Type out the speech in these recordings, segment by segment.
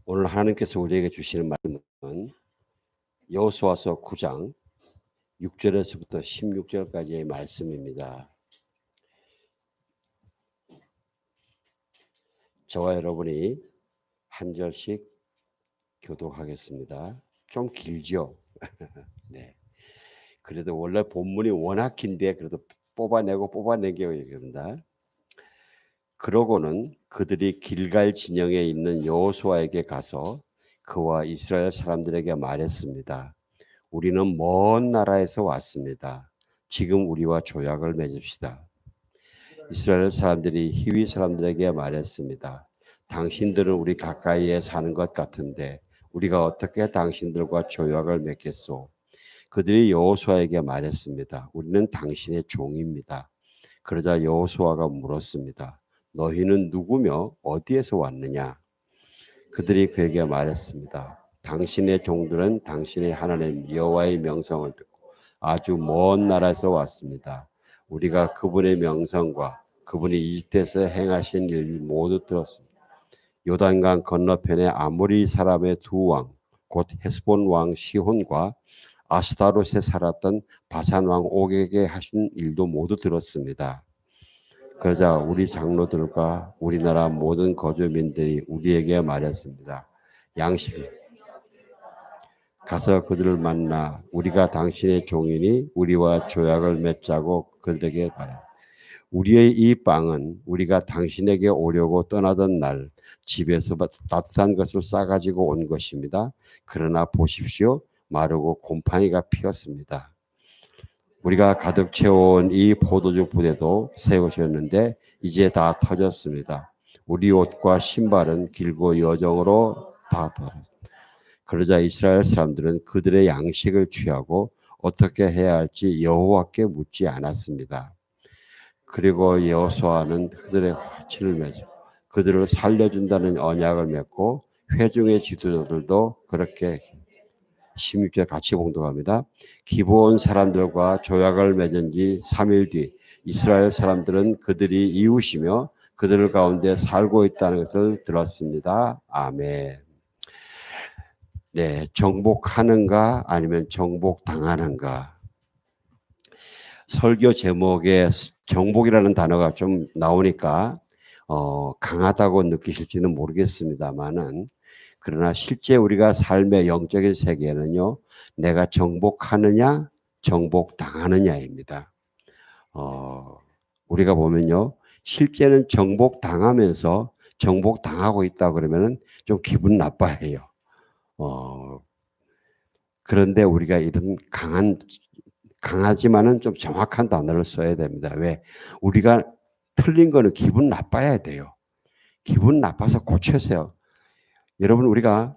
오늘 하나님께서 우리에게 주시는 말씀은 여호수아서 9장 6절에서부터 16절까지의 말씀입니다. 저와 여러분이 한 절씩 교독하겠습니다. 좀 길죠? 네. 그래도 원래 본문이 워낙 긴데 그래도 뽑아내게 그런다. 그러고는 그들이 길갈 진영에 있는 여호수아에게 가서 그와 이스라엘 사람들에게 말했습니다. 우리는 먼 나라에서 왔습니다. 지금 우리와 조약을 맺읍시다. 이스라엘 사람들이 히위 사람들에게 말했습니다. 당신들은 우리 가까이에 사는 것 같은데 우리가 어떻게 당신들과 조약을 맺겠소? 그들이 여호수아에게 말했습니다. 우리는 당신의 종입니다. 그러자 여호수아가 물었습니다. 너희는 누구며 어디에서 왔느냐? 그들이 그에게 말했습니다. 당신의 종들은 당신의 하나님 여호와의 명성을 듣고 아주 먼 나라에서 왔습니다. 우리가 그분의 명성과 그분이 이집트에서 행하신 일 모두 들었습니다. 요단강 건너편에 아모리 사람의 두 왕, 곧 헤스본 왕 시혼과 아스타롯에 살았던 바산 왕 옥에게 하신 일도 모두 들었습니다. 그러자 우리 장로들과 우리나라 모든 거주민들이 우리에게 말했습니다. 양식 가서 그들을 만나 우리가 당신의 종이니 우리와 조약을 맺자고 그들에게 말합니다. 우리의 이 빵은 우리가 당신에게 오려고 떠나던 날 집에서 따뜻한 것을 싸가지고 온 것입니다. 그러나 보십시오. 마르고 곰팡이가 피었습니다. 우리가 가득 채워온 이 포도주 부대도 새 것이었는데 이제 다 터졌습니다. 우리 옷과 신발은 길고 여정으로 다 터졌습니다. 그러자 이스라엘 사람들은 그들의 양식을 취하고 어떻게 해야 할지 여호와께 묻지 않았습니다. 그리고 여호수아는 그들의 화친을 맺고 그들을 살려준다는 언약을 맺고 회중의 지도자들도 그렇게 16절 같이 봉독합니다. 기브온 사람들과 조약을 맺은 지 3일 뒤 이스라엘 사람들은 그들이 이웃이며 그들 가운데 살고 있다는 것을 들었습니다. 아멘. 네, 정복하는가 아니면 정복당하는가. 설교 제목에 정복이라는 단어가 좀 나오니까 강하다고 느끼실지는 모르겠습니다만은 그러나 실제 우리가 삶의 영적인 세계는요, 내가 정복하느냐, 정복당하느냐입니다. 우리가 보면요, 실제는 정복당하면서 정복당하고 있다 그러면은 좀 기분 나빠해요. 그런데 우리가 이런 강하지만은 좀 정확한 단어를 써야 됩니다. 왜? 우리가 틀린 거는 기분 나빠야 돼요. 기분 나빠서 고쳐서요. 여러분, 우리가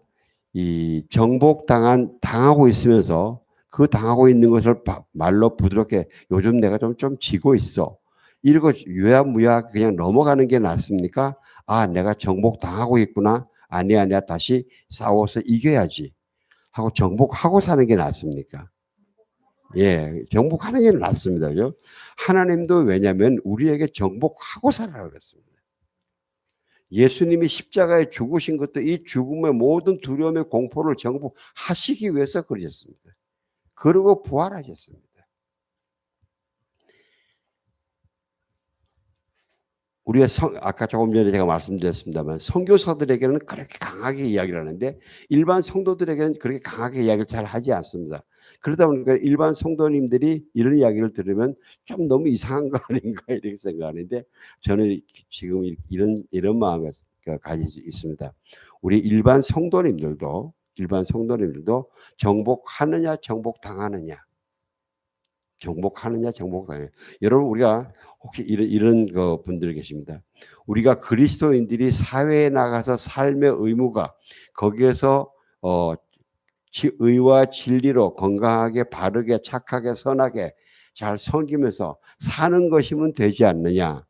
이 당하고 있으면서 그 당하고 있는 것을 말로 부드럽게 요즘 내가 좀 지고 있어. 이러고 유야무야 그냥 넘어가는 게 낫습니까? 아, 내가 정복당하고 있구나. 아니야, 다시 싸워서 이겨야지. 하고 정복하고 사는 게 낫습니까? 예, 정복하는 게 낫습니다. 그죠? 하나님도 왜냐하면 우리에게 정복하고 살아라 그랬습니다. 예수님이 십자가에 죽으신 것도 이 죽음의 모든 두려움의 공포를 정복하시기 위해서 그러셨습니다. 그리고 부활하셨습니다. 우리가 아까 조금 전에 제가 말씀드렸습니다만 선교사들에게는 그렇게 강하게 이야기를 하는데 일반 성도들에게는 그렇게 강하게 이야기를 잘 하지 않습니다. 그러다 보니까 일반 성도님들이 이런 이야기를 들으면 좀 너무 이상한 거 아닌가 이렇게 생각하는데 저는 지금 이런 마음을 가지고 있습니다. 우리 일반 성도님들도 정복하느냐 정복당하느냐 정복당하느냐. 여러분 우리가 혹시 이런 분들 계십니다. 우리가 그리스도인들이 사회에 나가서 삶의 의무가 거기에서 의와 진리로 건강하게 바르게 착하게 선하게 잘 섬기면서 사는 것이면 되지 않느냐.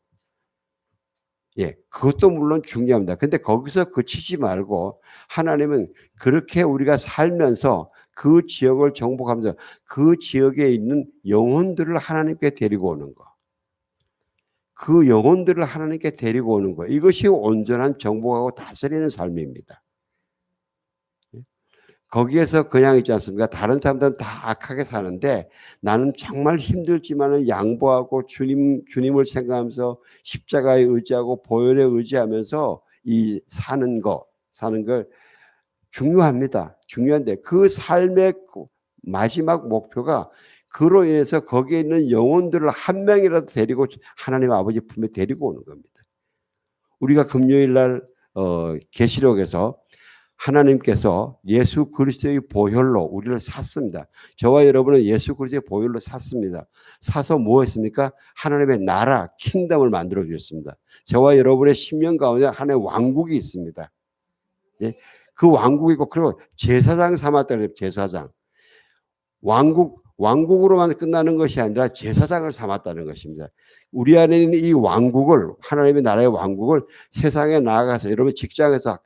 예, 그것도 물론 중요합니다. 근데 거기서 그치지 말고 하나님은 그렇게 우리가 살면서 그 지역을 정복하면서 그 지역에 있는 영혼들을 하나님께 데리고 오는 거. 그 영혼들을 하나님께 데리고 오는 거. 이것이 온전한 정복하고 다스리는 삶입니다. 거기에서 그냥 있지 않습니까? 다른 사람들은 다 악하게 사는데 나는 정말 힘들지만은 양보하고 주님을 생각하면서 십자가에 의지하고 보혈에 의지하면서 이 사는 걸 중요합니다. 중요한데 그 삶의 마지막 목표가 그로 인해서 거기에 있는 영혼들을 한 명이라도 데리고 하나님 아버지 품에 데리고 오는 겁니다. 우리가 금요일 날 계시록에서 하나님께서 예수 그리스도의 보혈로 우리를 샀습니다. 저와 여러분은 예수 그리스도의 보혈로 샀습니다. 사서 뭐 했습니까? 하나님의 나라, 킹덤을 만들어 주셨습니다. 저와 여러분의 심령 가운데 하나의 왕국이 있습니다. 예? 그 왕국이고 그리고 제사장 삼았다 그래요. 제사장. 왕국으로만 끝나는 것이 아니라 제사장을 삼았다는 것입니다. 우리 안에 있는 이 왕국을, 하나님의 나라의 왕국을 세상에 나아가서 여러분 직장에서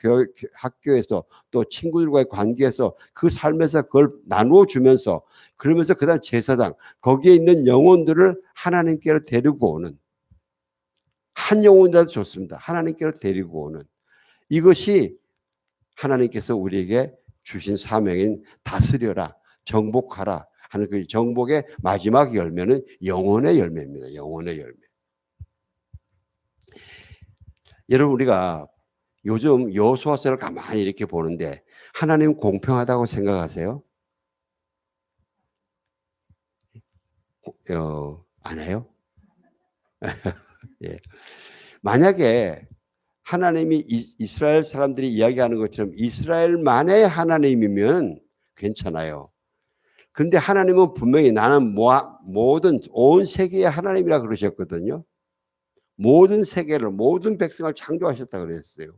학교에서 또 친구들과의 관계에서 그 삶에서 그걸 나누어 주면서 그러면서 그다음 제사장 거기에 있는 영혼들을 하나님께로 데리고 오는 한 영혼이라도 좋습니다. 하나님께로 데리고 오는 이것이 하나님께서 우리에게 주신 사명인 다스려라, 정복하라 하는 그 정복의 마지막 열매는 영혼의 열매입니다. 영혼의 열매. 여러분 우리가 요즘 여호수아서를 가만히 이렇게 보는데 하나님 공평하다고 생각하세요? 안 해요? 예. 만약에 하나님이 이스라엘 사람들이 이야기하는 것처럼 이스라엘만의 하나님이면 괜찮아요. 그런데 하나님은 분명히 나는 모든 온 세계의 하나님이라 그러셨거든요. 모든 세계를 모든 백성을 창조하셨다 그랬어요.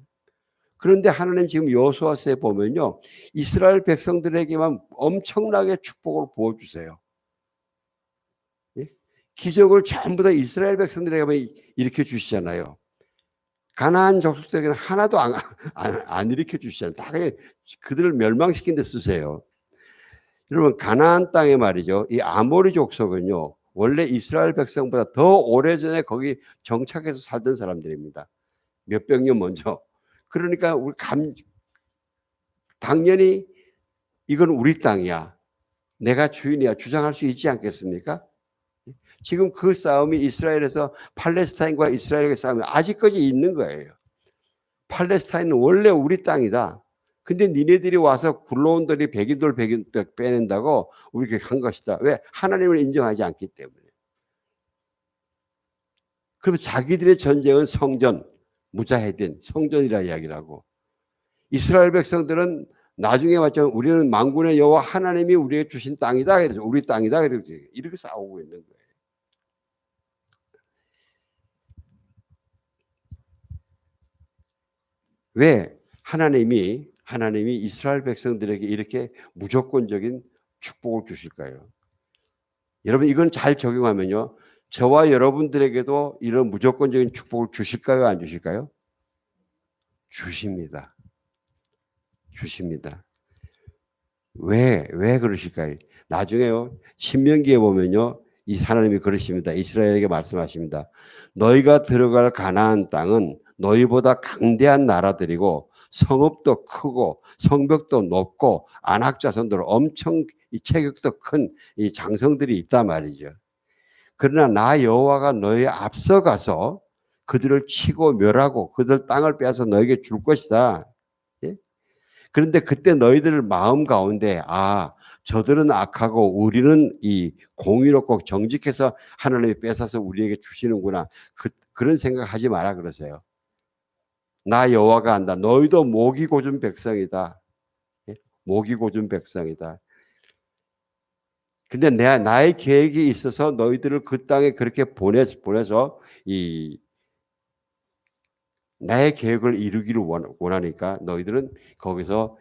그런데 하나님 지금 여호수아서에 보면요. 이스라엘 백성들에게만 엄청나게 축복을 부어주세요. 예? 기적을 전부 다 이스라엘 백성들에게만 일으켜 주시잖아요. 가나안 족속에게는 하나도 안 일으켜 주시잖아요. 다 그들을 멸망시킨 데 쓰세요. 여러분 가나안 땅에 말이죠. 이 아모리 족속은요. 원래 이스라엘 백성보다 더 오래전에 거기 정착해서 살던 사람들입니다. 몇백 년 먼저. 그러니까 우리 당연히 이건 우리 땅이야. 내가 주인이야. 주장할 수 있지 않겠습니까? 지금 그 싸움이 이스라엘에서 팔레스타인과 이스라엘의 싸움이 아직까지 있는 거예요. 팔레스타인은 원래 우리 땅이다. 근데 니네들이 와서 굴러온들이 백인들 빼낸다고 우리가 한 것이다. 왜? 하나님을 인정하지 않기 때문에. 그럼 자기들의 전쟁은 성전, 무자헤딘, 성전이라 이야기를 하고 이스라엘 백성들은 나중에 왔지만 우리는 만군의 여호와 하나님이 우리에게 주신 땅이다. 그래서 우리 땅이다. 이렇게 싸우고 있는 거예요. 왜 하나님이 이스라엘 백성들에게 이렇게 무조건적인 축복을 주실까요? 여러분 이건 잘 적용하면요. 저와 여러분들에게도 이런 무조건적인 축복을 주실까요? 안 주실까요? 주십니다. 주십니다. 왜 그러실까요? 나중에요. 신명기에 보면요. 이 하나님이 그러십니다. 이스라엘에게 말씀하십니다. 너희가 들어갈 가나안 땅은 너희보다 강대한 나라들이고 성읍도 크고 성벽도 높고 안악자손들 엄청 이 체격도 큰 이 장성들이 있단 말이죠. 그러나 나 여호와가 너희 앞서가서 그들을 치고 멸하고 그들 땅을 빼앗아 너에게 줄 것이다. 예? 그런데 그때 너희들 마음 가운데 저들은 악하고 우리는 이 공의롭고 정직해서 하나님이 뺏어서 우리에게 주시는구나. 그런 생각하지 마라 그러세요. 나 여호와가 한다. 너희도 목이 고준 백성이다. 예? 목이 고준 백성이다. 근데 나의 계획이 있어서 너희들을 그 땅에 그렇게 보내서 나의 계획을 이루기를 원하니까 너희들은 거기서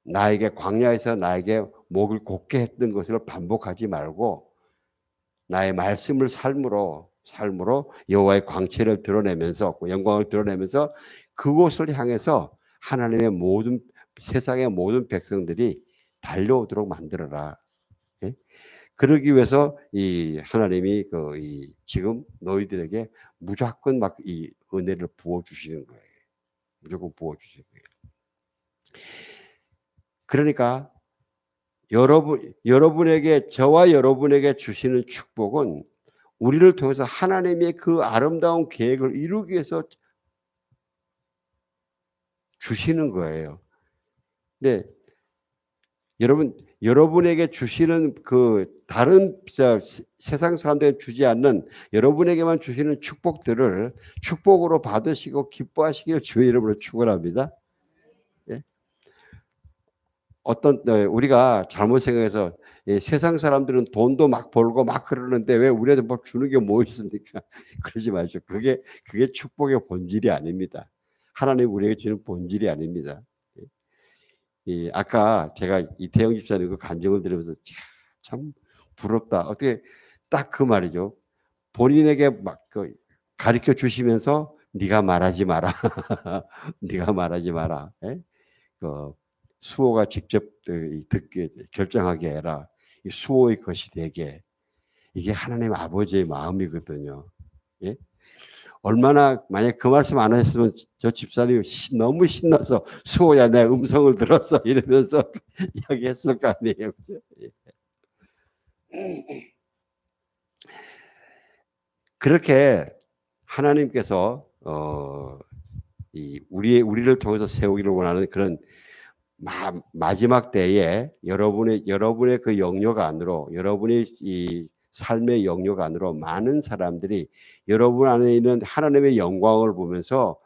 나에게 광야에서 나에게 목을 곧게 했던 것을 반복하지 말고 나의 말씀을 삶으로 여호와의 광채를 드러내면서 영광을 드러내면서 그곳을 향해서 하나님의 세상의 모든 백성들이 달려오도록 만들어라. 예? 그러기 위해서 이 하나님이 지금 너희들에게 무조건 막 이 은혜를 부어 주시는 거예요. 무조건 부어 주시는 거예요. 그러니까 여러분에게 저와 여러분에게 주시는 축복은 우리를 통해서 하나님의 그 아름다운 계획을 이루기 위해서 주시는 거예요. 네. 여러분에게 주시는 그 다른 세상 사람들에게 주지 않는 여러분에게만 주시는 축복들을 축복으로 받으시고 기뻐하시기를 주의 이름으로 축원합니다. 예. 우리가 잘못 생각해서 세상 사람들은 돈도 막 벌고 막 그러는데 왜 우리한테 뭐 주는 게 뭐 있습니까? 그러지 마시오. 그게 축복의 본질이 아닙니다. 하나님 우리에게 주는 본질이 아닙니다. 아까 제가 이태영 집사님 그 간증을 들으면서 참 부럽다. 어떻게 딱 그 말이죠. 본인에게 막 가르쳐 주시면서 네가 말하지 마라. 네가 말하지 마라. 예? 그 수호가 직접 듣게 결정하게 해라. 이 수호의 것이 되게. 이게 하나님 아버지의 마음이거든요. 예? 얼마나 만약 그 말씀 안 하셨으면 저 집사님이 너무 신나서 수호야 내 음성을 들었어 이러면서 이야기했을 거 아니에요. 그죠? 그렇게 하나님께서 우리를 통해서 세우기를 원하는 그런 마지막 때에 여러분의 그 영역 안으로 여러분의 이 삶의 영역 안으로 많은 사람들이 여러분 안에 있는 하나님의 영광을 보면서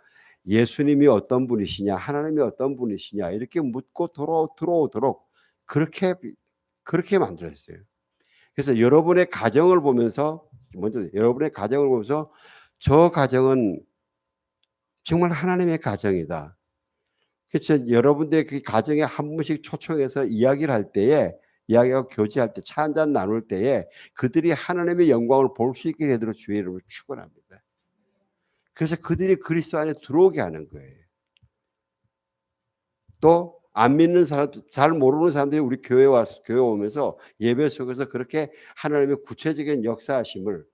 예수님이 어떤 분이시냐, 하나님이 어떤 분이시냐 이렇게 묻고 들어오도록 그렇게 만들었어요. 그래서 여러분의 가정을 보면서 먼저 여러분의 가정을 보면서 저 가정은 정말 하나님의 가정이다. 그래서 여러분들의 그 가정에 한 번씩 초청해서 이야기를 할 때에 이야기하고 교제할 때 차 한잔 나눌 때에 그들이 하나님의 영광을 볼 수 있게 되도록 주의 이름으로 축원합니다. 그래서 그들이 그리스도 안에 들어오게 하는 거예요. 또 안 믿는 사람, 잘 모르는 사람들이 우리 교회 오면서 예배 속에서 그렇게 하나님의 구체적인 역사하심을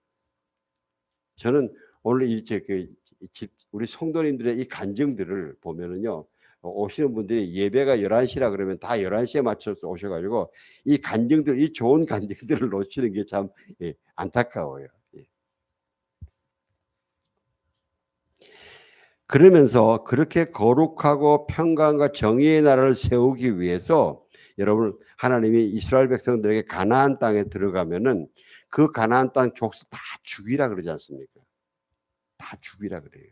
저는 오늘 우리 성도님들의 이 간증들을 보면은요, 오시는 분들이 예배가 11시라 그러면 다 11시에 맞춰서 오셔가지고 이 좋은 간증들을 놓치는 게 참 안타까워요. 그러면서 그렇게 거룩하고 평강과 정의의 나라를 세우기 위해서 여러분 하나님이 이스라엘 백성들에게 가나안 땅에 들어가면은 그 가나안 땅 족속 다 죽이라 그러지 않습니까? 다 죽이라 그래요.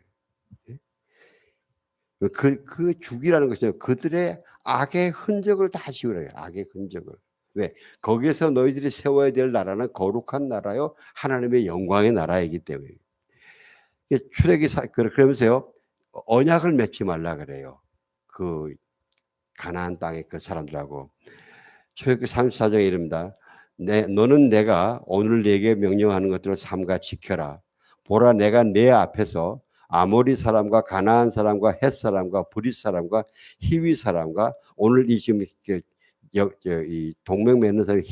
그 죽이라는 것은 그들의 악의 흔적을 다 지우래요. 악의 흔적을. 왜? 거기에서 너희들이 세워야 될 나라는 거룩한 나라요. 하나님의 영광의 나라이기 때문에. 그러면서요. 언약을 맺지 말라 그래요. 그 가나안 땅의 그 사람들하고. 출애굽기 34장에 이릅니다. 너는 내가 오늘 네게 명령하는 것들을 삼가 지켜라. 보라 내가 내 앞에서 아모리 사람과 가나안 사람과 헷 사람과 브릿 사람과 히위 사람과 오늘 이 지금 이 동맹 맺는 사람이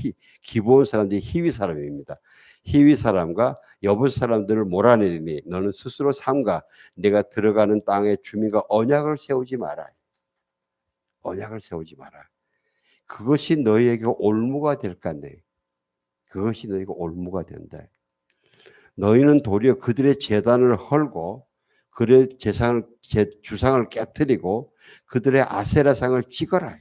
기브온 사람들이 히위 사람입니다. 히위 사람과 여부 사람들을 몰아내리니 너는 스스로 삼가 내가 들어가는 땅의 주민과 언약을 세우지 마라. 언약을 세우지 마라. 그것이 너희에게 올무가 될 건데 그것이 너희에게 올무가 된다. 너희는 도리어 그들의 제단을 헐고 그들의 주상을 깨뜨리고 그들의 아세라상을 찍어라.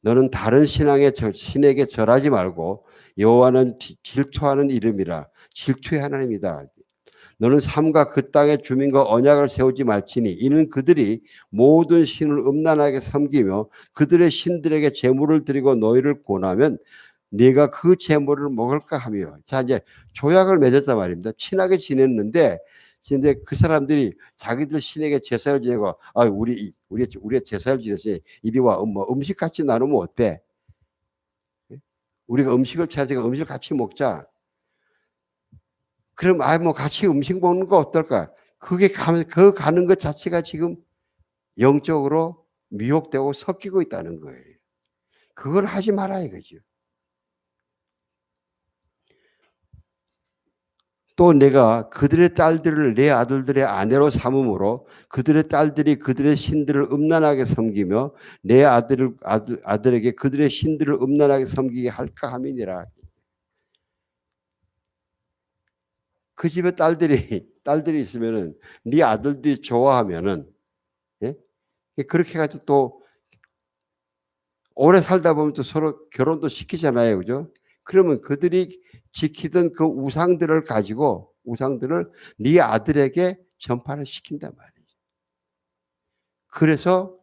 너는 다른 신에게 절하지 말고 여호와는 질투하는 이름이라 질투의 하나님이다. 너는 삼가 그 땅의 주민과 언약을 세우지 말지니 이는 그들이 모든 신을 음란하게 섬기며 그들의 신들에게 제물을 드리고 너희를 권하면 네가 그 제물을 먹을까 하며. 자 이제 조약을 맺었단 말입니다. 친하게 지냈는데 근데 그 사람들이 자기들 신에게 제사를 지내고 우리 제사를 지냈으니 이리 와 음식 같이 나누면 어때? 우리가 음식을 차리니까 음식을 같이 먹자. 그럼 같이 음식 먹는 거 어떨까? 그 가는 것 자체가 지금 영적으로 미혹되고 섞이고 있다는 거예요. 그걸 하지 마라 이거죠. 또 내가 그들의 딸들을 내 아들들의 아내로 삼음으로 그들의 딸들이 그들의 신들을 음란하게 섬기며 내 아들에게 그들의 신들을 음란하게 섬기게 할까 함이니라. 그 집에 딸들이 있으면은 네 아들들이 좋아하면은, 예? 그렇게 해가지고 또 오래 살다 보면 또 서로 결혼도 시키잖아요, 그죠? 그러면 그들이 지키던 그 우상들을 네 아들에게 전파를 시킨단 말이에요. 그래서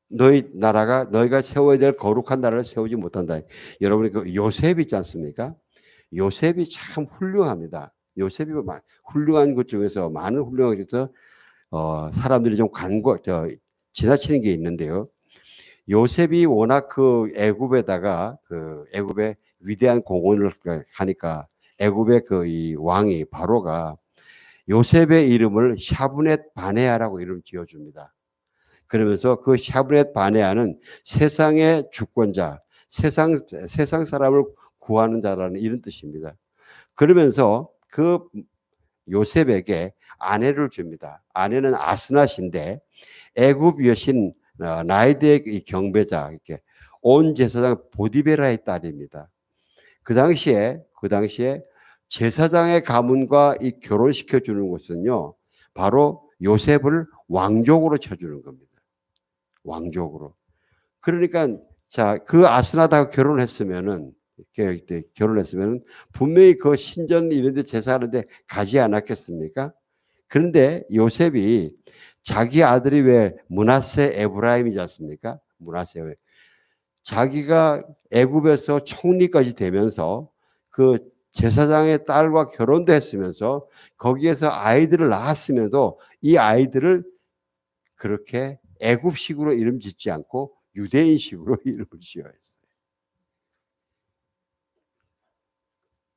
너희가 세워야 될 거룩한 나라를 세우지 못한다. 여러분이 그 요셉 있지 않습니까? 요셉이 참 훌륭합니다. 요셉이 훌륭한 것 중에서 많은 훌륭한 것 중에서 사람들이 좀 지나치는 게 있는데요. 요셉이 워낙 그 애굽에다가 그 애굽의 위대한 공헌을 하니까 애굽의 그 이 왕이 바로가 요셉의 이름을 샤브넷 바네아라고 이름 지어줍니다. 그러면서 그 샤브넷 바네아는 세상의 주권자, 세상 사람을 구하는 자라는 이런 뜻입니다. 그러면서 그 요셉에게 아내를 줍니다. 아내는 아스낫인데 애굽 여신 나이드의 경배자, 이렇게 온 제사장 보디베라의 딸입니다. 그 당시에 제사장의 가문과 이 결혼시켜 주는 것은요, 바로 요셉을 왕족으로 쳐주는 겁니다. 왕족으로. 그러니까 자, 그 아스나다가 결혼했으면은 분명히 그 신전 이런 데 제사하는데 가지 않았겠습니까? 그런데 요셉이 자기 아들이 왜 므낫세 에브라임이지 않습니까? 므낫세. 자기가 애굽에서 총리까지 되면서 그 제사장의 딸과 결혼도 했으면서 거기에서 아이들을 낳았으면도 이 아이들을 그렇게 애굽식으로 이름 짓지 않고 유대인식으로 이름을 지어요.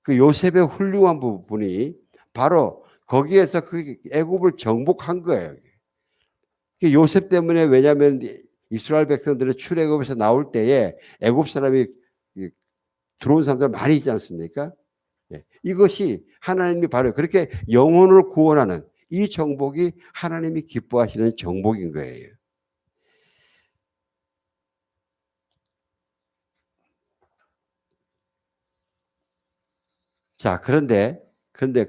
그 요셉의 훌륭한 부분이 바로 거기에서 그 애굽을 정복한 거예요. 요셉 때문에, 왜냐하면 이스라엘 백성들의 출애굽에서 나올 때에 애굽 사람이 들어온 사람들 많이 있지 않습니까? 이것이 하나님이 바로 그렇게 영혼을 구원하는 이 정복이 하나님이 기뻐하시는 정복인 거예요. 자, 그런데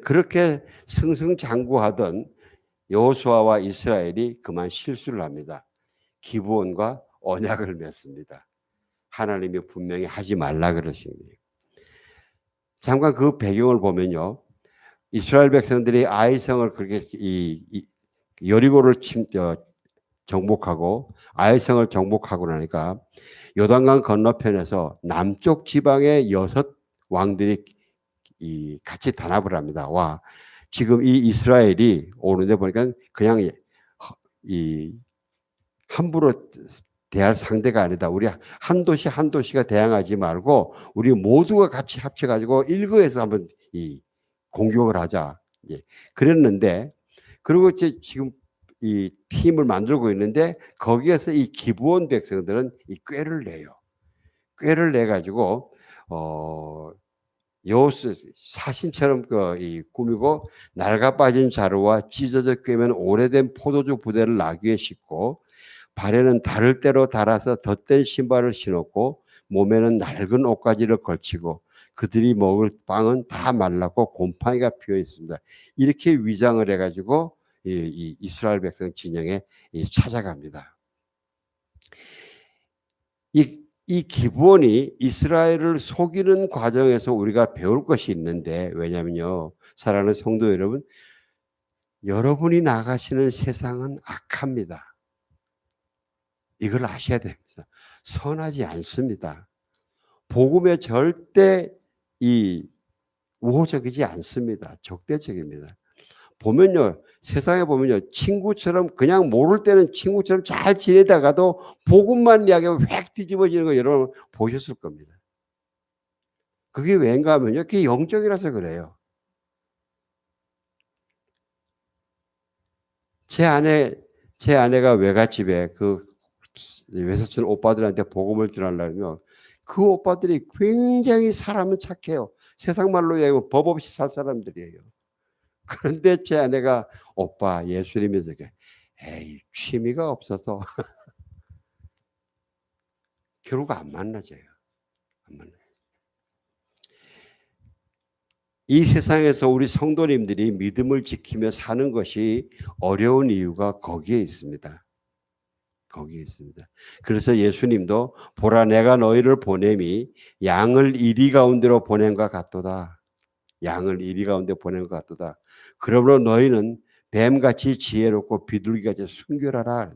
그렇게 승승장구하던 여호수아와 이스라엘이 그만 실수를 합니다. 기브온과 언약을 맺습니다. 하나님이 분명히 하지 말라 그러시니. 잠깐 그 배경을 보면요. 이스라엘 백성들이 아이성을 그렇게 여리고를 정복하고 아이성을 정복하고 나니까 요단강 건너편에서 남쪽 지방의 6 왕들이 같이 단합을 합니다. 와, 지금 이 이스라엘이 오는데 보니까 그냥 함부로 대할 상대가 아니다. 우리 한 도시 한 도시가 대항하지 말고 우리 모두가 같이 합쳐가지고 일거에서 한번 공격을 하자. 그랬는데, 그리고 지금 이 팀을 만들고 있는데 거기에서 이 기브온 백성들은 이 꾀를 내요. 꾀를 내 가지고 여호수 사신처럼 꾸미고 낡아 빠진 자루와 찢어져 꿰면 오래된 포도주 부대를 나귀에 싣고 발에는 달을 대로 달아서 덧댄 신발을 신었고 몸에는 낡은 옷가지를 걸치고 그들이 먹을 빵은 다 말랐고 곰팡이가 피어 있습니다. 이렇게 위장을 해가지고 이 이스라엘 백성 진영에 찾아갑니다. 이 기본이 이스라엘을 속이는 과정에서 우리가 배울 것이 있는데, 왜냐면요, 사랑하는 성도 여러분, 여러분이 나가시는 세상은 악합니다. 이걸 아셔야 됩니다. 선하지 않습니다. 복음에 절대 우호적이지 않습니다. 적대적입니다. 보면요, 세상에 보면요, 친구처럼 그냥 모를 때는 친구처럼 잘 지내다가도 복음만 이야기하면 획 뒤집어지는 거 여러분 보셨을 겁니다. 그게 왜인가 하면요, 그게 영적이라서 그래요. 제 아내가 외갓집에 그 외사촌 오빠들한테 복음을 전하려면 그 오빠들이 굉장히 사람은 착해요. 세상 말로 얘기하면 법 없이 살 사람들이에요. 그런데 제 아내가 오빠 예수님이 되게 에이 취미가 없어서 결국 안 만나져요. 안 만나요. 이 세상에서 우리 성도님들이 믿음을 지키며 사는 것이 어려운 이유가 거기에 있습니다. 거기에 있습니다. 그래서 예수님도 보라 내가 너희를 보냄이 양을 이리 가운데로 보낸 것 같도다. 양을 이리 가운데 보낸 것 같도다. 그러므로 너희는 뱀같이 지혜롭고 비둘기같이 순결하라.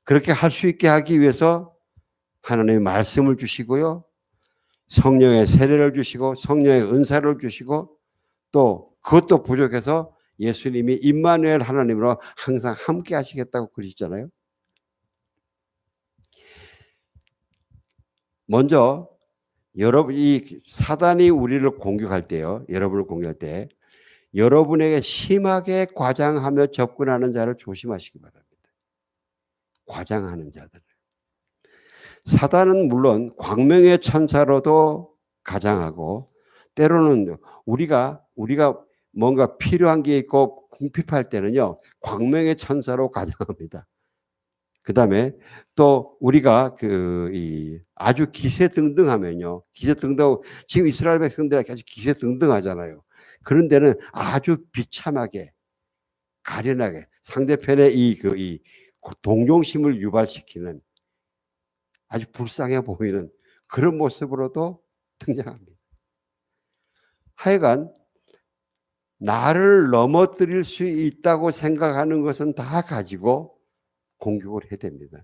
그렇게 할 수 있게 하기 위해서 하나님의 말씀을 주시고요. 성령의 세례를 주시고 성령의 은사를 주시고 또 그것도 부족해서 예수님이 임마누엘 하나님으로 항상 함께 하시겠다고 그러시잖아요. 먼저 여러분 이 사단이 우리를 공격할 때요. 여러분을 공격할 때 여러분에게 심하게 과장하며 접근하는 자를 조심하시기 바랍니다. 과장하는 자들. 사단은 물론 광명의 천사로도 가장하고 때로는 우리가 뭔가 필요한 게 있고 궁핍할 때는요. 광명의 천사로 가장합니다. 그다음에 또 우리가 아주 기세등등하면요. 기세등등 지금 이스라엘 백성들이 계속 기세등등하잖아요. 그런 데는 아주 비참하게 가련하게 상대편의 이 동정심을 유발시키는 아주 불쌍해 보이는 그런 모습으로도 등장합니다. 하여간 나를 넘어뜨릴 수 있다고 생각하는 것은 다 가지고 공격을 해야 됩니다.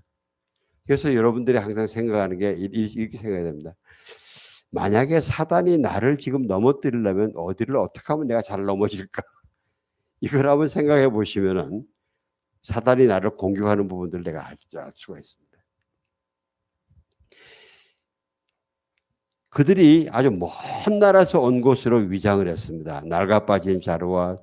그래서 여러분들이 항상 생각하는 게 이렇게 생각해야 됩니다. 만약에 사단이 나를 지금 넘어뜨리려면 어디를 어떻게 하면 내가 잘 넘어질까? 이걸 한번 생각해 보시면은 사단이 나를 공격하는 부분들을 내가 알 수가 있습니다. 그들이 아주 먼 나라에서 온 곳으로 위장을 했습니다. 낡아 빠진 자루와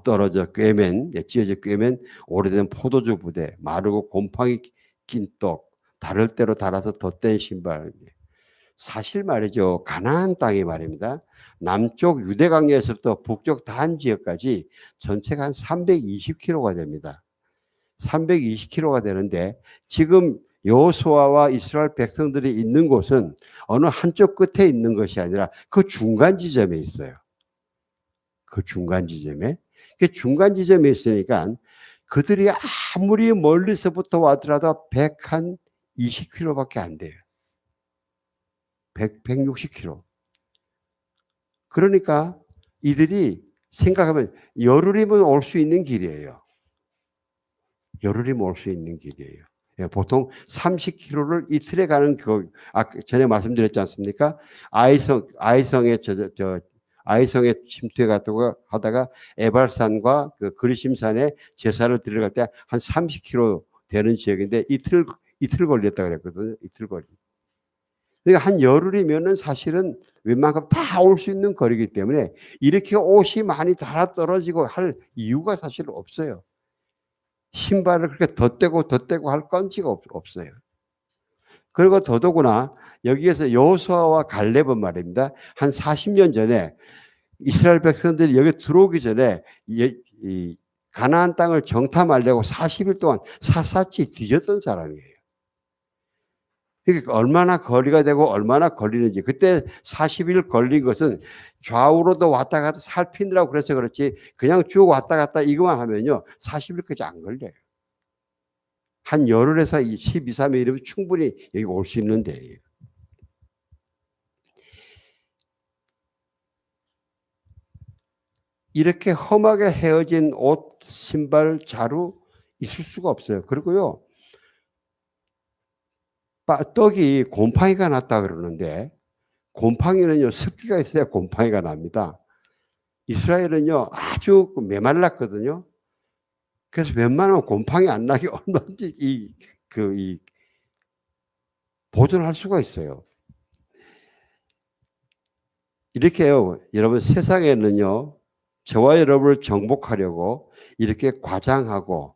떨어져 꿰맨, 찢어져 꿰맨 오래된 포도주 부대, 마르고 곰팡이 낀 떡, 다를 대로 달아서 덧댄 신발. 사실 말이죠. 가나안 땅이 말입니다. 남쪽 유대강야에서부터 북쪽 단 지역까지 전체가 한 320km가 됩니다. 320km가 되는데 지금 여호수아와 이스라엘 백성들이 있는 곳은 어느 한쪽 끝에 있는 것이 아니라 그 중간 지점에 있어요. 그 중간 지점에. 그 중간 지점에 있으니까 그들이 아무리 멀리서부터 와더라도 120km밖에 안 돼요. 160km. 그러니까 이들이 생각하면 열흘이면 올 수 있는 길이에요. 열흘이면 올 수 있는 길이에요. 보통 30km를 이틀에 가는 전에 말씀드렸지 않습니까? 아이성에 침투해 갔다가 하다가 에발산과 그 그리심산에 제사를 드려갈 때 한 30km 되는 지역인데 이틀 걸렸다 그랬거든요. 이틀 걸리. 그러니까 한 열흘이면은 사실은 웬만큼 다 올 수 있는 거리이기 때문에 이렇게 옷이 많이 달아 떨어지고 할 이유가 사실 없어요. 신발을 그렇게 덧대고 할 건지가 없어요. 그리고 더더구나 여기에서 여호수아와 갈렙은 말입니다. 한 40년 전에 이스라엘 백성들이 여기 들어오기 전에 이 가나안 땅을 정탐하려고 40일 동안 샅샅이 뒤졌던 사람이에요. 그러니까 얼마나 거리가 되고 얼마나 걸리는지 그때 40일 걸린 것은 좌우로도 왔다 갔다 살피느라고 그래서 그렇지 그냥 쭉 왔다 갔다 이거만 하면요 40일까지 안 걸려요. 한 열흘에서 12, 13일이면 충분히 여기 올 수 있는 데예요. 이렇게 험하게 헤어진 옷, 신발, 자루 있을 수가 없어요. 그리고요. 떡이 곰팡이가 났다 그러는데 곰팡이는요. 습기가 있어야 곰팡이가 납니다. 이스라엘은요. 아주 메말랐거든요. 그래서 웬만하면 곰팡이 안 나게 얼마든지 보존할 수가 있어요. 이렇게요. 여러분 세상에는요. 저와 여러분을 정복하려고 이렇게 과장하고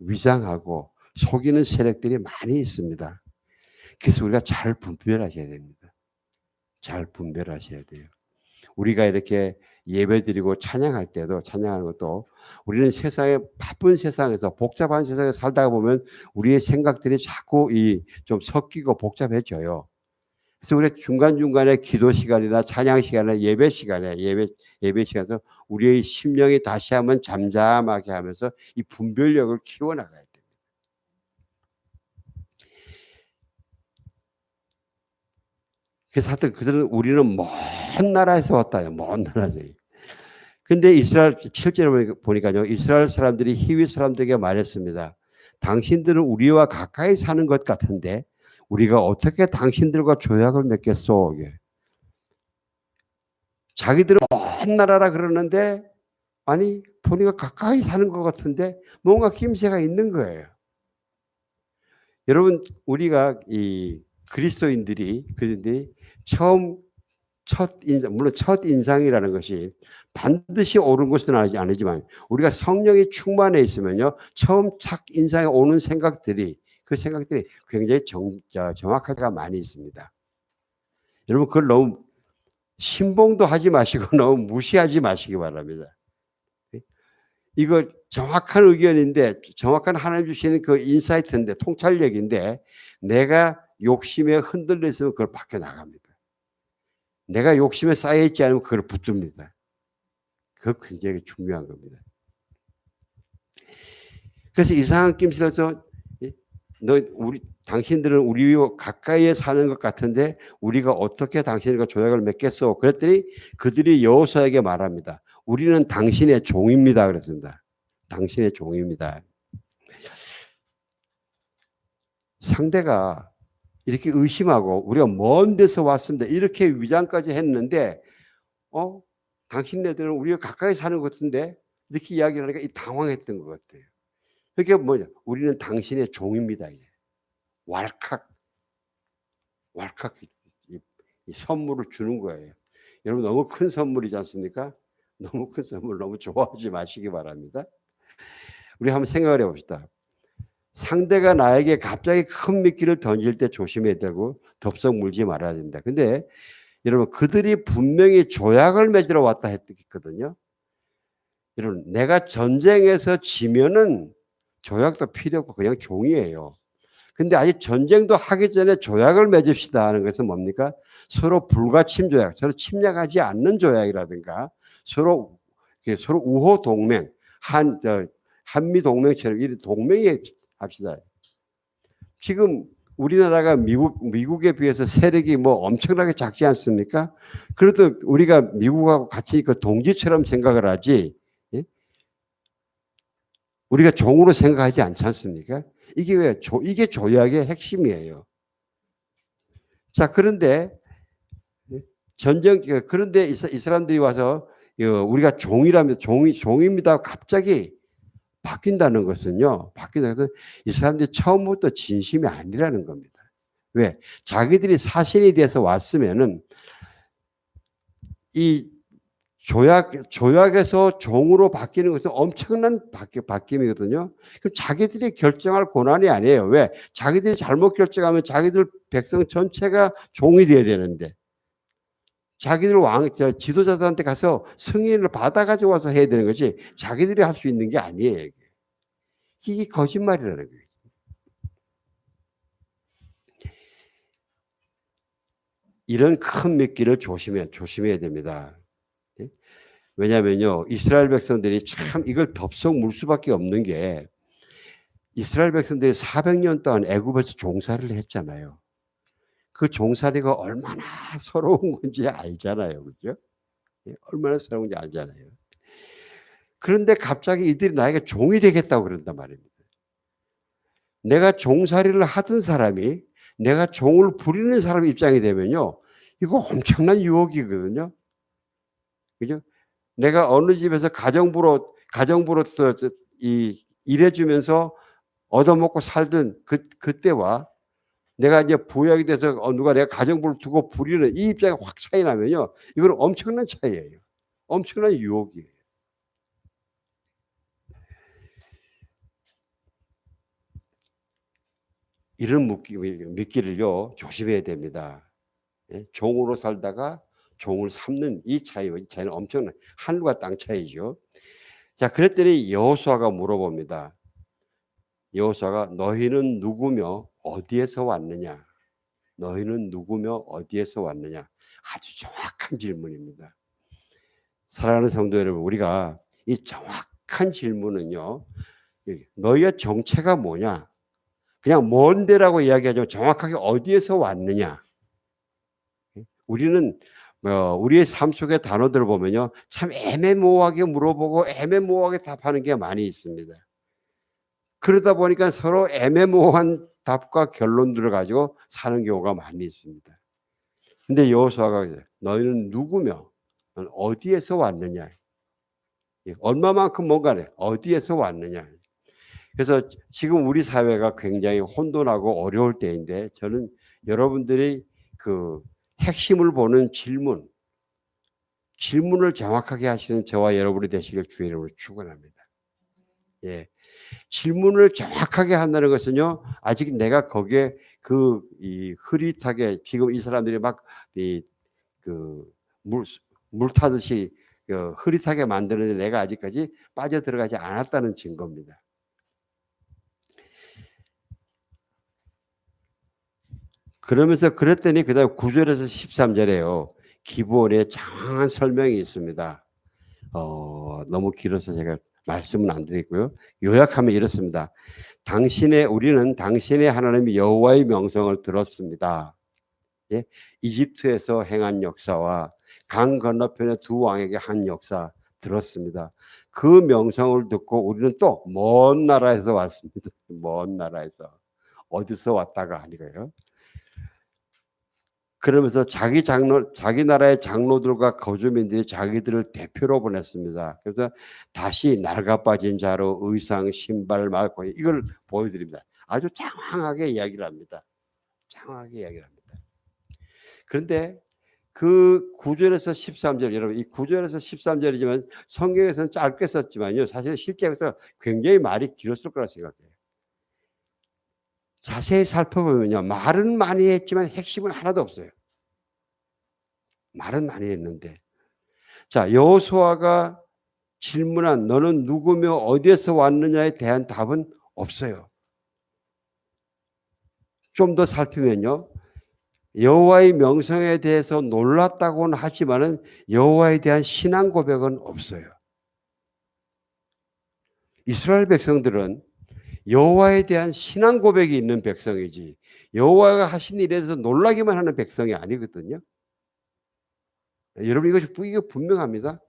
위장하고 속이는 세력들이 많이 있습니다. 그래서 우리가 잘 분별하셔야 됩니다. 잘 분별하셔야 돼요. 우리가 이렇게 예배드리고 찬양할 때도, 찬양하는 것도, 우리는 세상에, 바쁜 세상에서, 복잡한 세상에 살다가 보면 우리의 생각들이 자꾸 좀 섞이고 복잡해져요. 그래서 우리 중간중간에 기도 시간이나 찬양 시간이나 예배 시간에, 예배 시간에서 우리의 심령이 다시 한번 잠잠하게 하면서 이 분별력을 키워나가야 됩니다. 그래서 하여튼 그들은, 우리는 먼 나라에서 왔다요. 먼 나라에서. 근데 이스라엘, 7절에 보니까요, 이스라엘 사람들이 히위 사람들에게 말했습니다. 당신들은 우리와 가까이 사는 것 같은데 우리가 어떻게 당신들과 조약을 맺겠소? 자기들은 먼 나라라 그러는데, 아니 보니까 가까이 사는 것 같은데 뭔가 낌새가 있는 거예요. 여러분, 우리가 이 그리스도인들이 물론 첫 인상이라는 것이 반드시 옳은 것은 아니지만, 우리가 성령이 충만해 있으면요, 처음 첫 인상에 오는 생각들이, 그 생각들이 굉장히 정확할 때가 많이 있습니다. 여러분, 그걸 너무 신봉도 하지 마시고 너무 무시하지 마시기 바랍니다. 이거 정확한 의견인데, 정확한 하나님 주시는 그 인사이트인데, 통찰력인데, 내가 욕심에 흔들려 있으면 그걸 밖에 나갑니다. 내가 욕심에 쌓여있지 않으면 그걸 붙듭니다. 그거 굉장히 중요한 겁니다. 그래서 이상한 낌새에서, 당신들은 우리와 가까이에 사는 것 같은데 우리가 어떻게 당신들과 조약을 맺겠소? 그랬더니 그들이 여호수아에게 말합니다. 우리는 당신의 종입니다. 그랬습니다. 당신의 종입니다. 상대가 이렇게 의심하고 우리가 먼 데서 왔습니다, 이렇게 위장까지 했는데, 당신네들은 우리가 가까이 사는 것 같은데, 이렇게 이야기를 하니까 당황했던 것 같아요. 그게 뭐냐? 우리는 당신의 종입니다. 왈칵 이 선물을 주는 거예요. 여러분, 너무 큰 선물이지 않습니까? 너무 큰 선물 너무 좋아하지 마시기 바랍니다. 우리 한번 생각을 해봅시다. 상대가 나에게 갑자기 큰 미끼를 던질 때 조심해야 되고 덥석 물지 말아야 된다. 근데 여러분, 그들이 분명히 조약을 맺으러 왔다 했거든요. 여러분, 내가 전쟁에서 지면은 조약도 필요 없고 그냥 종이에요. 근데 아직 전쟁도 하기 전에 조약을 맺읍시다 하는 것은 뭡니까? 서로 불가침 조약, 서로 침략하지 않는 조약이라든가, 서로 우호 동맹, 한미 동맹처럼 이런 동맹에 합시다. 지금 우리나라가 미국에 비해서 세력이 뭐 엄청나게 작지 않습니까? 그래도 우리가 미국하고 같이 그 동지처럼 생각을 하지, 예? 우리가 종으로 생각하지 않지 않습니까? 이게 이게 조약의 핵심이에요. 자, 그런데 그런데 이 사람들이 와서 우리가 종입니다. 갑자기 바뀐다는 것은요, 이 사람들이 처음부터 진심이 아니라는 겁니다. 왜? 자기들이 사신이 돼서 왔으면은 이 조약에서 종으로 바뀌는 것은 엄청난 바뀜이거든요. 그럼 자기들이 결정할 권한이 아니에요. 왜? 자기들이 잘못 결정하면 자기들 백성 전체가 종이 되어야 되는데, 자기들 지도자들한테 가서 승인을 받아가지고 와서 해야 되는 거지, 자기들이 할 수 있는 게 아니에요. 이게 거짓말이라는 거예요. 이런 큰 미끼를 조심해야 됩니다. 왜냐하면요, 이스라엘 백성들이 참 이걸 덥석 물 수밖에 없는 게, 이스라엘 백성들이 400년 동안 애굽에서 종살이를 했잖아요. 그 종살이가 얼마나 서러운 건지 알잖아요. 그죠? 얼마나 서러운지 알잖아요. 그런데 갑자기 이들이 나에게 종이 되겠다고 그런단 말입니다. 내가 종살이를 하던 사람이, 내가 종을 부리는 사람 입장이 되면요, 이거 엄청난 유혹이거든요. 그죠? 내가 어느 집에서 가정부로 일해주면서 얻어먹고 살던 그때와, 내가 이제 부역이 돼서 누가 내가 가정부를 두고 부리는 이 입장이 확 차이 나면요, 이건 엄청난 차이예요. 엄청난 유혹이에요. 이런 미끼를요 조심해야 됩니다. 예? 종으로 살다가 종을 삼는 이 차이는 엄청난 하늘과 땅 차이죠. 자, 그랬더니 여호수아가 물어봅니다. 여호수아가 너희는 누구며 어디에서 왔느냐? 너희는 누구며 어디에서 왔느냐? 아주 정확한 질문입니다. 사랑하는 성도 여러분, 우리가 이 정확한 질문은요, 너희의 정체가 뭐냐? 그냥 먼 데라고 이야기하지만 정확하게 어디에서 왔느냐? 우리는 우리의 삶 속의 단어들을 보면요, 참 애매모호하게 물어보고 애매모호하게 답하는 게 많이 있습니다. 그러다 보니까 서로 애매모호한 답과 결론들을 가지고 사는 경우가 많이 있습니다. 근데 여호수아가 너희는 누구며 어디에서 왔느냐? 얼마만큼 뭔가래? 어디에서 왔느냐? 그래서 지금 우리 사회가 굉장히 혼돈하고 어려울 때인데 저는 여러분들이 그 핵심을 보는 질문을 정확하게 하시는 저와 여러분이 되시길 주의 이름으로 축원합니다. 예. 질문을 정확하게 한다는 것은요, 아직 내가 거기에 이 흐릿하게 지금 이 사람들이 막 물 타듯이 흐릿하게 만드는데 내가 아직까지 빠져 들어가지 않았다는 증거입니다. 그러면서 그랬더니 그다음 9절에서 13절에요. 기본에 장황한 설명이 있습니다. 너무 길어서 제가 말씀은 안 드리고요. 요약하면 이렇습니다. 우리는 당신의 하나님 여호와의 명성을 들었습니다. 예? 이집트에서 행한 역사와 강 건너편의 두 왕에게 한 역사 들었습니다. 그 명성을 듣고 우리는 또 먼 나라에서 왔습니다. 먼 나라에서. 어디서 왔다가 아니고요. 그러면서 자기 나라의 장로들과 거주민들이 자기들을 대표로 보냈습니다. 그래서 다시 낡아빠진 자로 의상, 신발, 말고 이걸 보여드립니다. 아주 장황하게 이야기를 합니다. 장황하게 이야기를 합니다. 그런데 그 9절에서 13절, 여러분 이 9절에서 13절이지만 성경에서는 짧게 썼지만요, 사실 실제로서 굉장히 말이 길었을 거라 생각해요. 자세히 살펴보면요, 말은 많이 했지만 핵심은 하나도 없어요. 말은 많이 했는데, 자, 여호수아가 질문한 너는 누구며 어디에서 왔느냐에 대한 답은 없어요. 좀 더 살피면요, 여호와의 명성에 대해서 놀랐다고는 하지만은 여호와에 대한 신앙 고백은 없어요. 이스라엘 백성들은 여호와에 대한 신앙 고백이 있는 백성이지 여호와가 하신 일에 대해서 놀라기만 하는 백성이 아니거든요. 여러분 이거 분명합니다.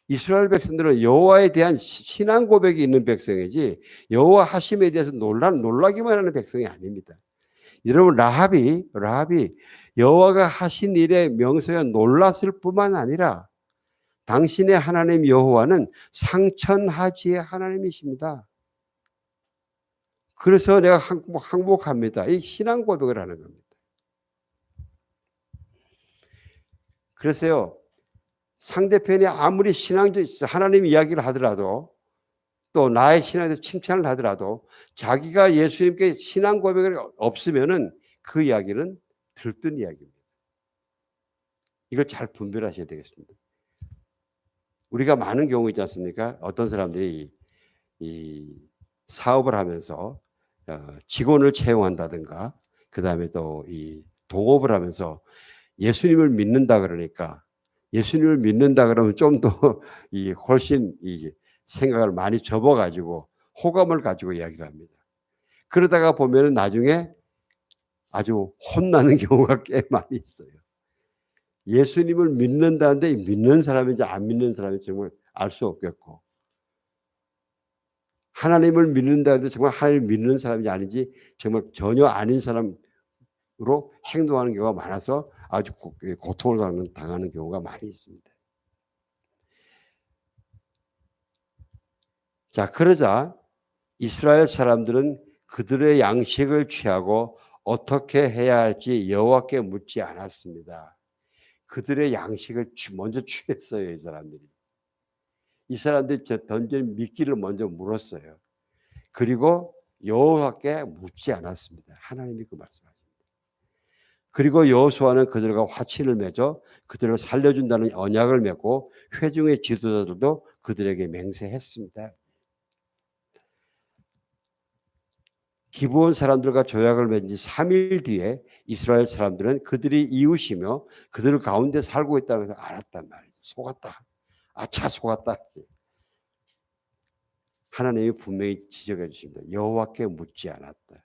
이스라엘 백성들은 여호와에 대한 신앙 고백이 있는 백성이지 여호와 하심에 대해서 놀라기만 하는 백성이 아닙니다. 여러분 라합이 여호와가 하신 일에 명성에 놀랐을 뿐만 아니라 당신의 하나님 여호와는 상천하지의 하나님이십니다. 그래서 내가 항복합니다. 이 신앙 고백을 하는 겁니다. 그래서요, 상대편이 아무리 하나님 이야기를 하더라도 또 나의 신앙에 대해서 칭찬을 하더라도 자기가 예수님께 신앙 고백이 없으면은 그 이야기는 들뜬 이야기입니다. 이걸 잘 분별하셔야 되겠습니다. 우리가 많은 경우 있지 않습니까? 어떤 사람들이 이 사업을 하면서 직원을 채용한다든가 그다음에 또 이 동업을 하면서 예수님을 믿는다 그러니까 예수님을 믿는다 그러면 좀 더 훨씬 생각을 많이 접어 가지고 호감을 가지고 이야기를 합니다. 그러다가 보면은 나중에 아주 혼나는 경우가 꽤 많이 있어요. 예수님을 믿는다는데 믿는 사람인지 안 믿는 사람인지 정말 알 수 없겠고 하나님을 믿는다는데 정말 하나님을 믿는 사람인지 아닌지 정말 전혀 아닌 사람으로 행동하는 경우가 많아서 아주 고통을 당하는 경우가 많이 있습니다. 자, 그러자 이스라엘 사람들은 그들의 양식을 취하고 어떻게 해야 할지 여호와께 묻지 않았습니다. 그들의 양식을 먼저 취했어요, 이 사람들이. 이 사람들이 던진 미끼를 먼저 물었어요. 그리고 여호와께 묻지 않았습니다. 하나님이 그 말씀하십니다. 그리고 여호수아는 그들과 화친을 맺어 그들을 살려준다는 언약을 맺고 회중의 지도자들도 그들에게 맹세했습니다. 기브온 사람들과 조약을 맺은 지 3일 뒤에 이스라엘 사람들은 그들이 이웃이며 그들 가운데 살고 있다는 것을 알았단 말이에요. 속았다. 아차 속았다. 하나님이 분명히 지적해 주십니다. 여호와께 묻지 않았다.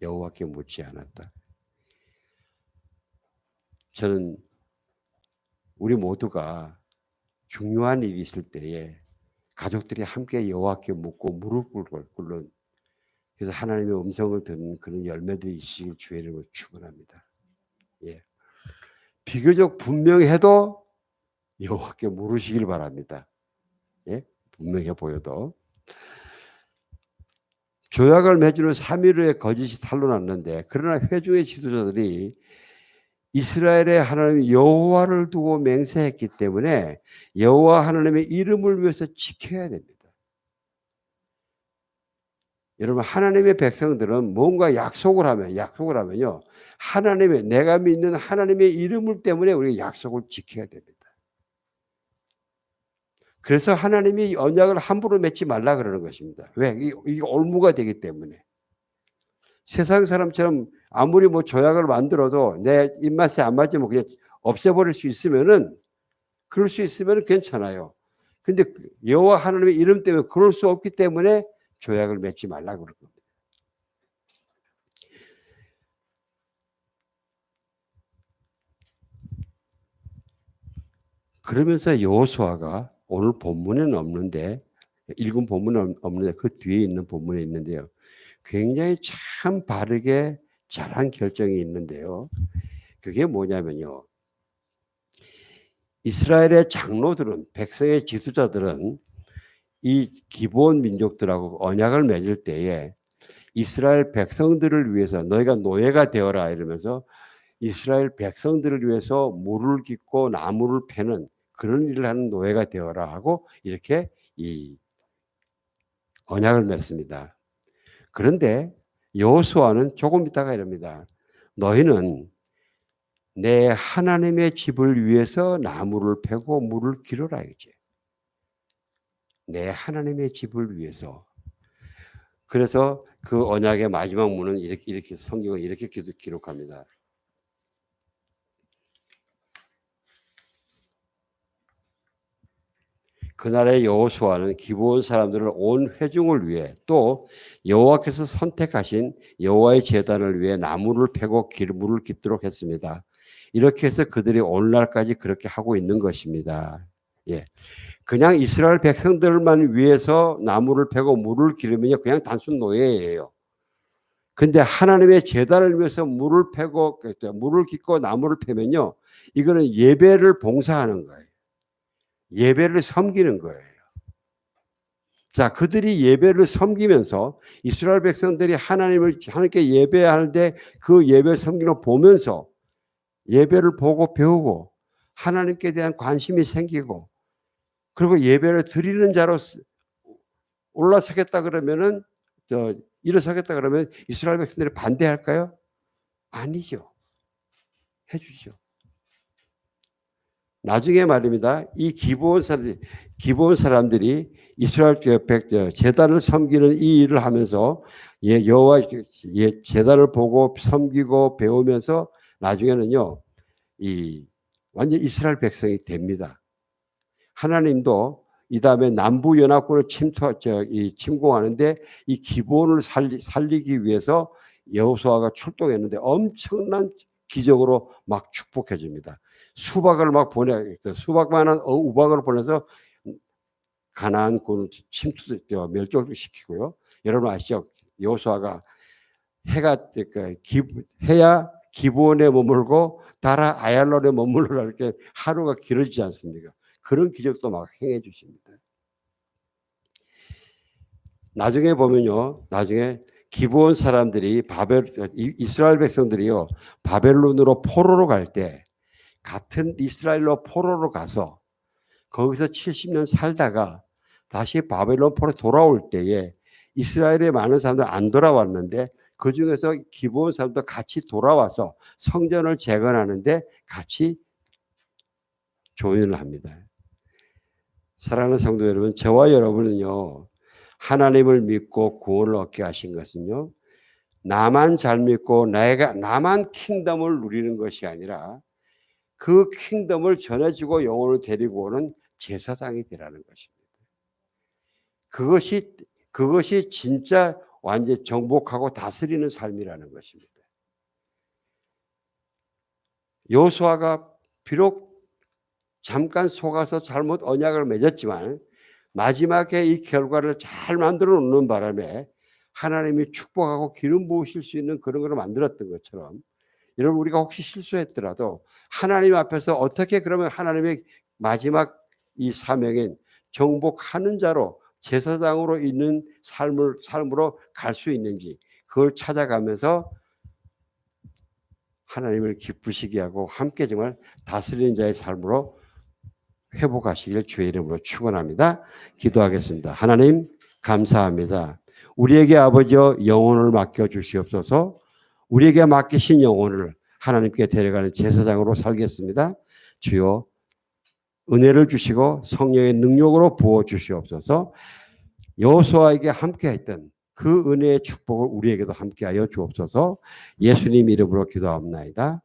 여호와께 묻지 않았다. 저는 우리 모두가 중요한 일이 있을 때에 가족들이 함께 여호와께 묻고 무릎을 꿇는, 그래서 하나님의 음성을 듣는 그런 열매들이 있으실 주의 이름으로 축원합니다. 예. 비교적 분명해도 여호와께 물으시길 바랍니다. 예? 분명해 보여도. 조약을 맺은 후 3일 후에 거짓이 탄로났는데, 그러나 회중의 지도자들이 이스라엘의 하나님 여호와를 두고 맹세했기 때문에 여호와 하나님의 이름을 위해서 지켜야 됩니다. 여러분, 하나님의 백성들은 뭔가 약속을 하면요, 하나님의, 내가 믿는 하나님의 이름을 때문에 우리가 약속을 지켜야 됩니다. 그래서 하나님이 언약을 함부로 맺지 말라 그러는 것입니다. 왜? 이게 올무가 되기 때문에. 세상 사람처럼 아무리 뭐 조약을 만들어도 내 입맛에 안 맞으면 그냥 없애버릴 수 있으면은, 그럴 수 있으면 괜찮아요. 근데 여호와 하나님의 이름 때문에 그럴 수 없기 때문에 조약을 맺지 말라 그런 겁니다. 그러면서 여호수아가 오늘 본문에는 없는데, 읽은 본문은 없는데 그 뒤에 있는 본문에 있는데요, 굉장히 참 바르게 잘한 결정이 있는데요, 그게 뭐냐면요, 이스라엘의 장로들은, 백성의 지도자들은 이 기브온 민족들하고 언약을 맺을 때에 이스라엘 백성들을 위해서 너희가 노예가 되어라 이러면서 이스라엘 백성들을 위해서 물을 깃고 나무를 패는 그런 일을 하는 노예가 되어라 하고 이렇게 이 언약을 맺습니다. 그런데 여호수아는 조금 있다가 이럽니다. 너희는 내 하나님의 집을 위해서 나무를 패고 물을 기르라 이거지. 내 하나님의 집을 위해서. 그래서 그 언약의 마지막 문은 이렇게 성경은 이렇게 기록합니다. 그날의 여호수아는 기브온 사람들을 온 회중을 위해 또 여호와께서 선택하신 여호와의 제단을 위해 나무를 패고 물을 깃도록 했습니다. 이렇게 해서 그들이 오늘날까지 그렇게 하고 있는 것입니다. 예. 그냥 이스라엘 백성들만 위해서 나무를 패고 물을 기르면요, 그냥 단순 노예예요. 근데 하나님의 제단을 위해서 물을 패고 물을 깃고 나무를 패면요, 이거는 예배를 봉사하는 거예요. 예배를 섬기는 거예요. 자, 그들이 예배를 섬기면서 이스라엘 백성들이 하나님께 예배할 때 그 예배 섬기는 거 보면서 예배를 보고 배우고 하나님께 대한 관심이 생기고, 그리고 예배를 드리는 자로 올라서겠다 그러면은, 일어서겠다 그러면 이스라엘 백성들이 반대할까요? 아니죠. 해주죠. 나중에 말입니다. 이 기브온 사람들이 이스라엘 제단을 섬기는 이 일을 하면서 여호와 제단을 보고 섬기고 배우면서 나중에는요, 완전 이스라엘 백성이 됩니다. 하나님도 이 다음에 남부 연합군을 침공하는데 이 기브온을 살리기 위해서 여호수아가 출동했는데 엄청난 기적으로 막 축복해 줍니다. 수박을 막 수박만한 우박을 보내서 가나안군을 멸종시키고요. 여러분 아시죠? 여호수아가 해야 기브온에 머물고 달아 아얄론에 머물러 이렇게 하루가 길어지지 않습니까? 그런 기적도 막 행해 주십니다. 나중에 보면요, 나중에 기브온 사람들이 이스라엘 백성들이요, 바벨론으로 포로로 갈 때 같은 이스라엘로 포로로 가서 거기서 70년 살다가 다시 바벨론 포로 돌아올 때에 이스라엘의 많은 사람들 안 돌아왔는데 그 중에서 기브온 사람도 같이 돌아와서 성전을 재건하는데 같이 조인을 합니다. 사랑하는 성도 여러분, 저와 여러분은요, 하나님을 믿고 구원을 얻게 하신 것은요, 나만 잘 믿고 나만 킹덤을 누리는 것이 아니라 그 킹덤을 전해주고 영혼을 데리고 오는 제사장이 되라는 것입니다. 그것이 진짜 완전 정복하고 다스리는 삶이라는 것입니다. 여호수아가 비록 잠깐 속아서 잘못 언약을 맺었지만 마지막에 이 결과를 잘 만들어 놓는 바람에 하나님이 축복하고 기름 부으실 수 있는 그런 걸 만들었던 것처럼, 여러분 우리가 혹시 실수했더라도 하나님 앞에서 어떻게 그러면 하나님의 마지막 이 사명인 정복하는 자로 제사장으로 있는 삶으로 갈 수 있는지 그걸 찾아가면서 하나님을 기쁘시게 하고 함께 정말 다스리는 자의 삶으로 회복하시길 주의 이름으로 축원합니다. 기도하겠습니다. 하나님 감사합니다. 우리에게 아버지여 영혼을 맡겨 주시옵소서. 우리에게 맡기신 영혼을 하나님께 데려가는 제사장으로 살겠습니다. 주여 은혜를 주시고 성령의 능력으로 부어 주시옵소서. 여호수아에게 함께했던 그 은혜의 축복을 우리에게도 함께하여 주옵소서. 예수님 이름으로 기도합나이다.